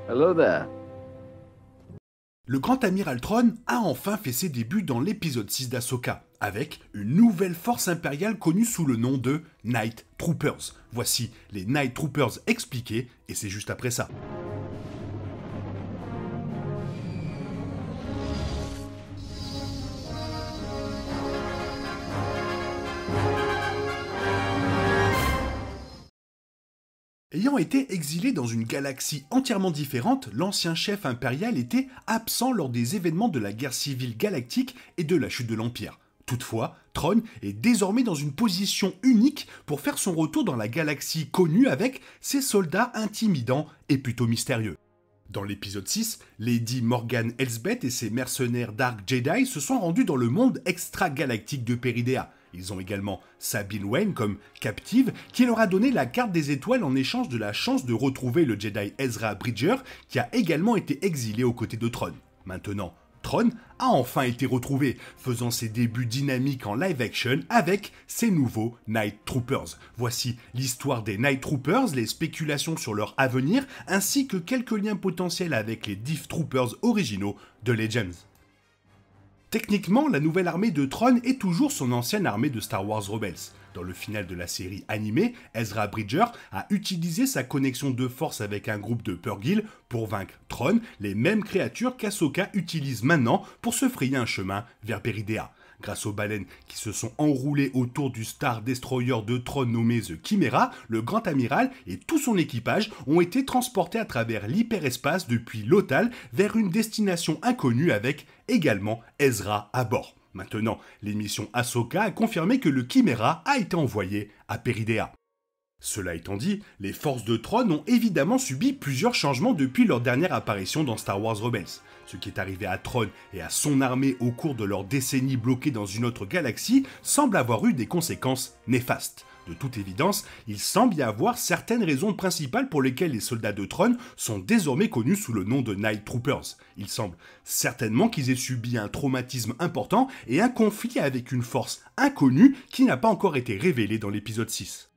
Hello there. Le grand amiral Thrawn a enfin fait ses débuts dans l'épisode 6 d'Ahsoka, avec une nouvelle force impériale connue sous le nom de Night Troopers. Voici les Night Troopers expliqués, et c'est juste après ça. Ayant été exilé dans une galaxie entièrement différente, l'ancien chef impérial était absent lors des événements de la guerre civile galactique et de la chute de l'Empire. Toutefois, Thrawn est désormais dans une position unique pour faire son retour dans la galaxie connue avec ses soldats intimidants et plutôt mystérieux. Dans l'épisode 6, Lady Morgan Elsbeth et ses mercenaires Dark Jedi se sont rendus dans le monde extra-galactique de Peridea. Ils ont également Sabine Wren comme captive, qui leur a donné la carte des étoiles en échange de la chance de retrouver le Jedi Ezra Bridger, qui a également été exilé aux côtés de Thrawn. Maintenant, Thrawn a enfin été retrouvé, faisant ses débuts dynamiques en live action avec ses nouveaux Night Troopers. Voici l'histoire des Night Troopers, les spéculations sur leur avenir, ainsi que quelques liens potentiels avec les Death Troopers originaux de Legends. Techniquement, la nouvelle armée de Thrawn est toujours son ancienne armée de Star Wars Rebels. Dans le final de la série animée, Ezra Bridger a utilisé sa connexion de force avec un groupe de Purrgil pour vaincre Thrawn, les mêmes créatures qu'Ahsoka utilise maintenant pour se frayer un chemin vers Peridea. Grâce aux baleines qui se sont enroulées autour du Star Destroyer de Thrawn nommé The Chimera, le Grand Amiral et tout son équipage ont été transportés à travers l'hyperespace depuis Lothal vers une destination inconnue avec également Ezra à bord. Maintenant, l'émission Ahsoka a confirmé que le Chimera a été envoyé à Peridea. Cela étant dit, les forces de Thrawn ont évidemment subi plusieurs changements depuis leur dernière apparition dans Star Wars Rebels. Ce qui est arrivé à Thrawn et à son armée au cours de leur décennie bloquée dans une autre galaxie semble avoir eu des conséquences néfastes. De toute évidence, il semble y avoir certaines raisons principales pour lesquelles les soldats de Thrawn sont désormais connus sous le nom de Night Troopers. Il semble certainement qu'ils aient subi un traumatisme important et un conflit avec une force inconnue qui n'a pas encore été révélée dans l'épisode 6.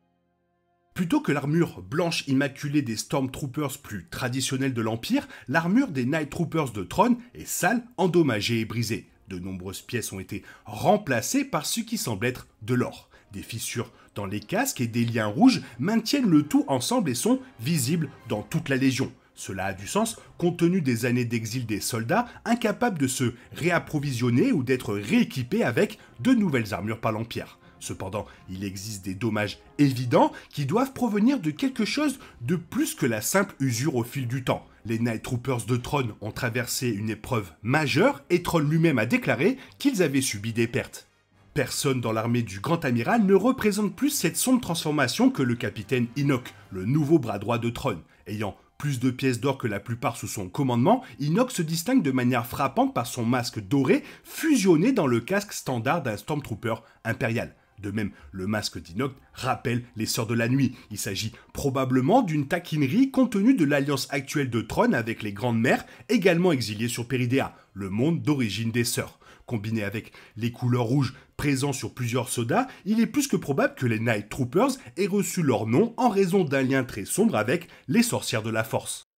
Plutôt que l'armure blanche immaculée des Stormtroopers plus traditionnelle de l'Empire, l'armure des Night Troopers de Thrawn est sale, endommagée et brisée. De nombreuses pièces ont été remplacées par ce qui semble être de l'or. Des fissures dans les casques et des liens rouges maintiennent le tout ensemble et sont visibles dans toute la Légion. Cela a du sens compte tenu des années d'exil des soldats incapables de se réapprovisionner ou d'être rééquipés avec de nouvelles armures par l'Empire. Cependant, il existe des dommages évidents qui doivent provenir de quelque chose de plus que la simple usure au fil du temps. Les Night Troopers de Thrawn ont traversé une épreuve majeure et Thrawn lui-même a déclaré qu'ils avaient subi des pertes. Personne dans l'armée du Grand Amiral ne représente plus cette sombre transformation que le capitaine Enoch, le nouveau bras droit de Thrawn. Ayant plus de pièces d'or que la plupart sous son commandement, Enoch se distingue de manière frappante par son masque doré fusionné dans le casque standard d'un Stormtrooper impérial. De même, le masque d'Enoch rappelle les Sœurs de la Nuit. Il s'agit probablement d'une taquinerie compte tenu de l'alliance actuelle de Thrawn avec les Grandes Mères, également exilées sur Peridea, le monde d'origine des Sœurs. Combiné avec les couleurs rouges présentes sur plusieurs soldats, il est plus que probable que les Night Troopers aient reçu leur nom en raison d'un lien très sombre avec les sorcières de la Force.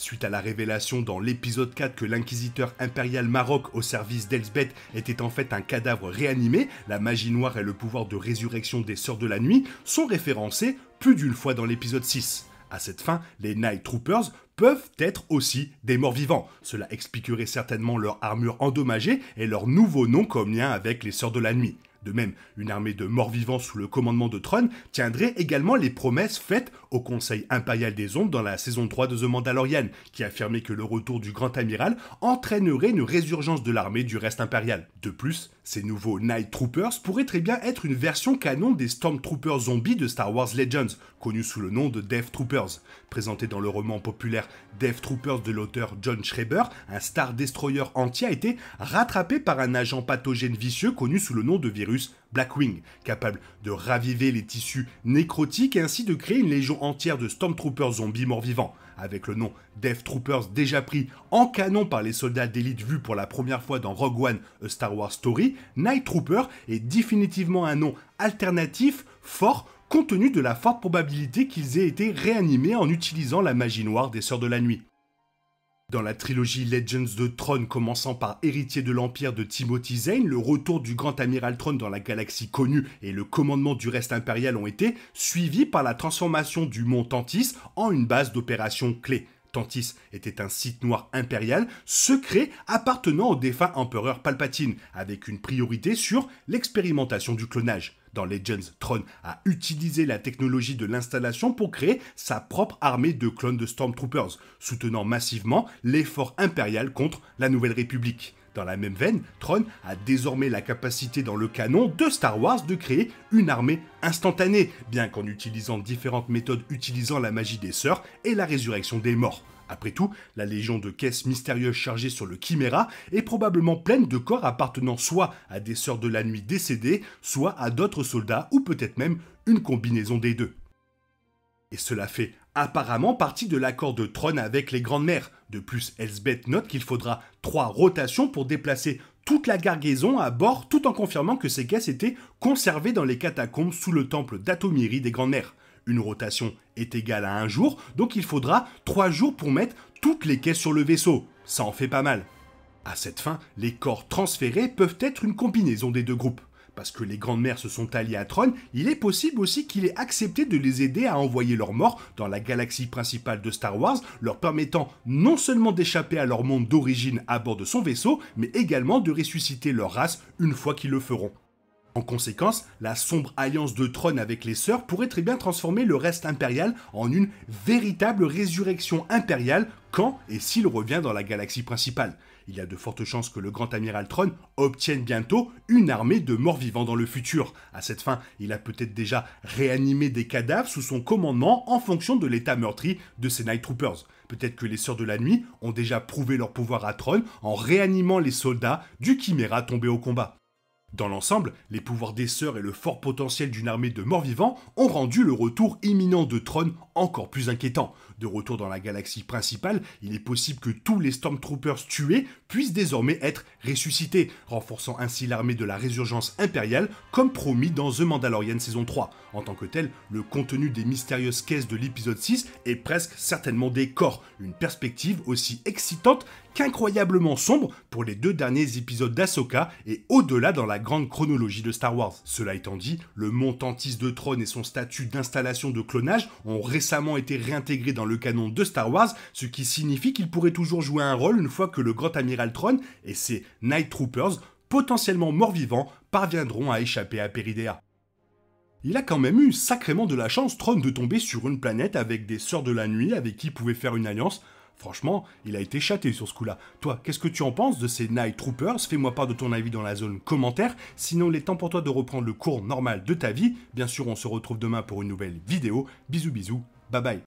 Suite à la révélation dans l'épisode 4 que l'inquisiteur impérial Marok au service d'Elsbeth était en fait un cadavre réanimé, la magie noire et le pouvoir de résurrection des Sœurs de la Nuit sont référencés plus d'une fois dans l'épisode 6. À cette fin, les Night Troopers peuvent être aussi des morts vivants. Cela expliquerait certainement leur armure endommagée et leur nouveau nom comme lien avec les Sœurs de la Nuit. De même, une armée de morts-vivants sous le commandement de Thrawn tiendrait également les promesses faites au Conseil impérial des ombres dans la saison 3 de The Mandalorian, qui affirmait que le retour du Grand Amiral entraînerait une résurgence de l'armée du reste impérial. De plus, ces nouveaux Night Troopers pourraient très bien être une version canon des Stormtroopers zombies de Star Wars Legends, connus sous le nom de Death Troopers. Présenté dans le roman populaire Death Troopers de l'auteur John Schreiber, un Star Destroyer entier a été rattrapé par un agent pathogène vicieux connu sous le nom de virus Blackwing, capable de raviver les tissus nécrotiques et ainsi de créer une légion entière de Stormtroopers zombies morts-vivants. Avec le nom Death Troopers déjà pris en canon par les soldats d'élite vus pour la première fois dans Rogue One, A Star Wars Story, Night Trooper est définitivement un nom alternatif, fort, compte tenu de la forte probabilité qu'ils aient été réanimés en utilisant la magie noire des Sœurs de la Nuit. Dans la trilogie Legends de Thrawn commençant par Héritier de l'Empire de Timothy Zahn, le retour du grand amiral Thrawn dans la galaxie connue et le commandement du reste impérial ont été suivis par la transformation du mont Tantis en une base d'opération clé. Tantis était un site noir impérial, secret, appartenant au défunt empereur Palpatine, avec une priorité sur l'expérimentation du clonage. Dans Legends, Thrawn a utilisé la technologie de l'installation pour créer sa propre armée de clones de Stormtroopers, soutenant massivement l'effort impérial contre la Nouvelle République. Dans la même veine, Thrawn a désormais la capacité dans le canon de Star Wars de créer une armée instantanée, bien qu'en utilisant différentes méthodes utilisant la magie des sœurs et la résurrection des morts. Après tout, la légion de caisses mystérieuses chargées sur le Chimera est probablement pleine de corps appartenant soit à des sœurs de la nuit décédées, soit à d'autres soldats, ou peut-être même une combinaison des deux. Et cela fait apparemment partie de l'accord de Thrawn avec les Grandes Mères. De plus, Elsbeth note qu'il faudra 3 rotations pour déplacer toute la gargaison à bord, tout en confirmant que ces caisses étaient conservées dans les catacombes sous le temple d'Atomiri des Grandes Mères. Une rotation est égale à 1 jour, donc il faudra 3 jours pour mettre toutes les caisses sur le vaisseau. Ça en fait pas mal. À cette fin, les corps transférés peuvent être une combinaison des deux groupes. Parce que les Grandes Mères se sont alliées à Thrawn, il est possible aussi qu'il ait accepté de les aider à envoyer leurs morts dans la galaxie principale de Star Wars, leur permettant non seulement d'échapper à leur monde d'origine à bord de son vaisseau, mais également de ressusciter leur race une fois qu'ils le feront. En conséquence, la sombre alliance de Thrawn avec les sœurs pourrait très bien transformer le reste impérial en une véritable résurrection impériale quand et s'il revient dans la galaxie principale. Il y a de fortes chances que le grand amiral Thrawn obtienne bientôt une armée de morts-vivants dans le futur. À cette fin, il a peut-être déjà réanimé des cadavres sous son commandement en fonction de l'état meurtri de ses Night Troopers. Peut-être que les Sœurs de la Nuit ont déjà prouvé leur pouvoir à Thrawn en réanimant les soldats du Chimera tombés au combat. Dans l'ensemble, les pouvoirs des sœurs et le fort potentiel d'une armée de morts-vivants ont rendu le retour imminent de Thrawn encore plus inquiétant. De retour dans la galaxie principale, il est possible que tous les Stormtroopers tués puissent désormais être ressuscités, renforçant ainsi l'armée de la résurgence impériale comme promis dans The Mandalorian saison 3. En tant que tel, le contenu des mystérieuses caisses de l'épisode 6 est presque certainement des corps, une perspective aussi excitante qu'incroyablement sombre pour les 2 derniers épisodes d'Ahsoka et au-delà dans la grande chronologie de Star Wars. Cela étant dit, le mont Tantis de Thrawn et son statut d'installation de clonage ont récemment été réintégrés dans le canon de Star Wars, ce qui signifie qu'il pourrait toujours jouer un rôle une fois que le grand amiral Thrawn et ses Night Troopers, potentiellement morts-vivants, parviendront à échapper à Peridea. Il a quand même eu sacrément de la chance, Thrawn, de tomber sur une planète avec des Sœurs de la Nuit avec qui il pouvait faire une alliance. Franchement, il a été châté sur ce coup-là. Toi, qu'est-ce que tu en penses de ces Night Troopers? Fais-moi part de ton avis dans la zone commentaire. Sinon, il est temps pour toi de reprendre le cours normal de ta vie. Bien sûr, on se retrouve demain pour une nouvelle vidéo. Bisous bisous, bye bye.